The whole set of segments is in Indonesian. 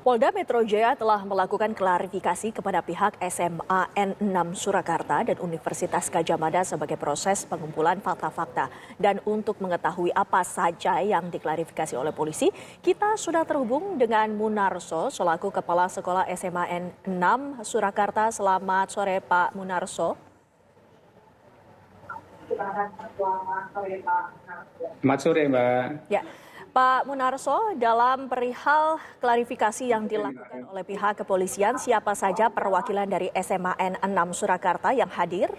Polda Metro Jaya telah melakukan klarifikasi kepada pihak SMA N6 Surakarta dan Universitas Gadjah Mada sebagai proses pengumpulan fakta-fakta. Dan untuk mengetahui apa saja yang diklarifikasi oleh polisi, kita sudah terhubung dengan Munarso selaku Kepala Sekolah SMA N6 Surakarta. Selamat sore Pak Munarso. Selamat sore, Mbak. Ya, Pak Munarso, dalam perihal klarifikasi yang dilakukan oleh pihak kepolisian, siapa saja perwakilan dari SMA N6 Surakarta yang hadir?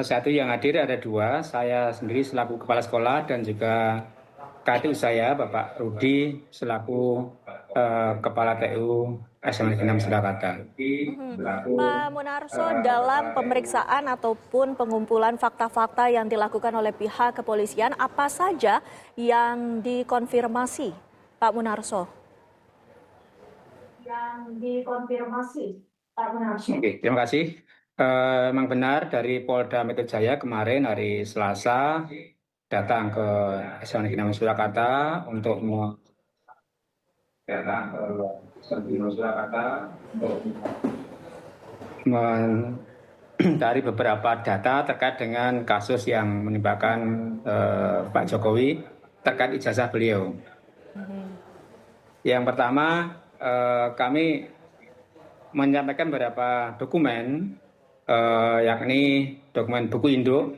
Satu yang hadir ada dua, saya sendiri selaku kepala sekolah dan juga KTU saya, Bapak Rudi, selaku kepala TU SMA N6 Surakarta. Pak Munarso, dalam pemeriksaan ataupun pengumpulan fakta-fakta yang dilakukan oleh pihak kepolisian, apa saja yang dikonfirmasi, Pak Munarso? Oke, terima kasih. Memang benar dari Polda Metro Jaya kemarin hari Selasa datang ke SMA N6 Surakarta untuk mencari beberapa data terkait dengan kasus yang menimpakan Pak Jokowi terkait ijazah beliau. Yang pertama, kami menyampaikan beberapa dokumen, yakni dokumen buku induk,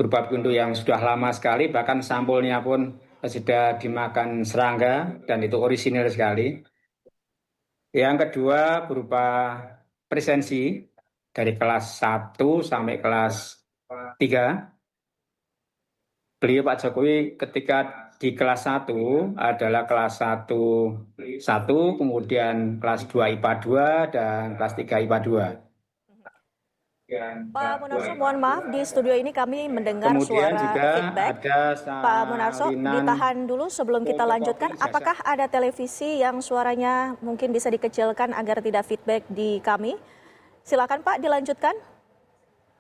berupa buku induk yang sudah lama sekali, bahkan sampulnya pun sudah dimakan serangga dan itu orisinil sekali. Yang kedua berupa presensi dari kelas 1 sampai kelas 3. Beliau Pak Jokowi ketika di kelas 1 adalah kelas 1, kemudian kelas 2 IPA 2 dan kelas 3 IPA 2. Pak Munarso, mohon maaf, di studio ini kami mendengar Kemudian suara juga feedback. ada Pak Munarso, ditahan dulu sebelum kita lanjutkan. Apakah ada televisi yang suaranya mungkin bisa dikecilkan agar tidak feedback di kami? Silakan Pak, dilanjutkan.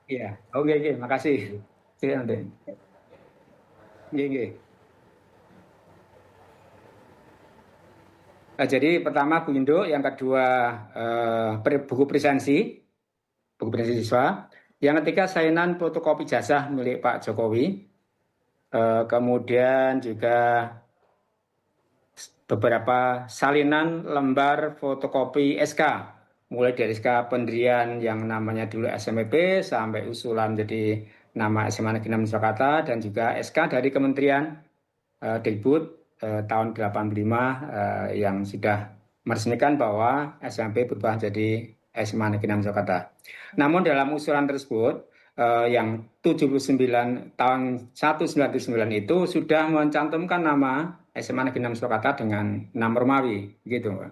Iya, oke, makasih. Silakan. Jadi pertama buku induk, yang kedua buku presensi siswa, yang ketiga salinan fotokopi ijazah milik Pak Jokowi, kemudian juga beberapa salinan lembar fotokopi SK, mulai dari SK pendirian yang namanya dulu SMEP sampai usulan jadi nama SMA Negeri 6 Surakarta, dan juga SK dari Kementerian Dikbud tahun 85 yang sudah meresmikan bahwa SMP berubah jadi SMA Negeri 6 Surakarta. Namun dalam usulan tersebut yang 79 tahun 1999 itu sudah mencantumkan nama SMA Negeri 6 Surakarta dengan nama Romawi, gitu, Pak.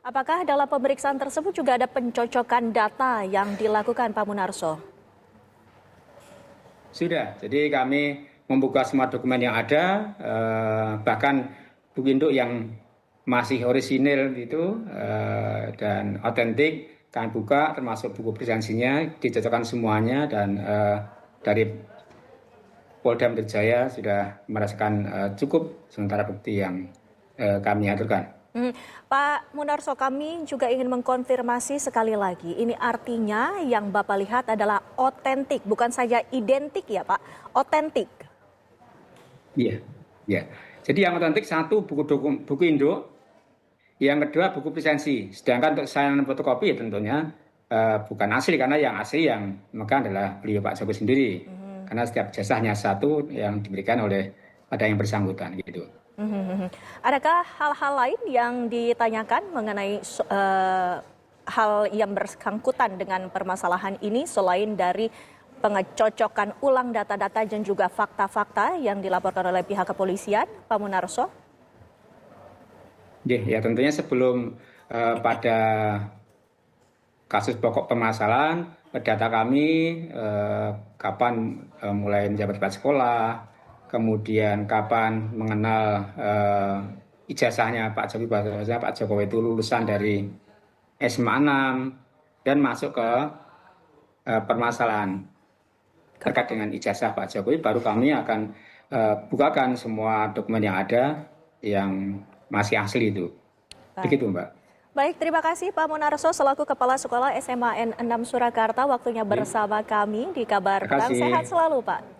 Apakah dalam pemeriksaan tersebut juga ada pencocokan data yang dilakukan, Pak Munarso? Sudah, jadi kami membuka semua dokumen yang ada, bahkan buku induk yang masih orisinil itu dan otentik kami buka, termasuk buku presensinya, dicocokkan semuanya, dan dari Polda Metro Jaya sudah merasakan cukup sementara bukti yang kami aturkan. Pak Munarso, kami juga ingin mengkonfirmasi sekali lagi, ini artinya yang Bapak lihat adalah otentik, bukan saja identik ya Pak, otentik. Iya. Jadi yang otentik satu buku induk, yang kedua buku presensi. Sedangkan untuk salinan fotokopi tentunya bukan asli, karena yang asli yang memegang adalah beliau Pak Jokowi sendiri. Karena setiap jasanya satu yang diberikan oleh pada yang bersangkutan, gitu. Adakah hal-hal lain yang ditanyakan mengenai hal yang bersangkutan dengan permasalahan ini selain dari pengecocokan ulang data-data dan juga fakta-fakta yang dilaporkan oleh pihak kepolisian, Pak Munarso? Ya tentunya sebelum pada kasus pokok permasalahan, data kami kapan mulai menjabat kepala sekolah, kemudian kapan mengenal ijazahnya Pak Jokowi, bahwasanya Pak Jokowi itu lulusan dari SMA 6 dan masuk ke permasalahan. terkait dengan ijazah Pak Jokowi, baru kami akan bukakan semua dokumen yang ada yang masih asli itu. Baik. Begitu Mbak. Baik, terima kasih Pak Munarso selaku Kepala Sekolah SMA N6 Surakarta waktunya bersama kami di Kabar Petang. Sehat selalu Pak.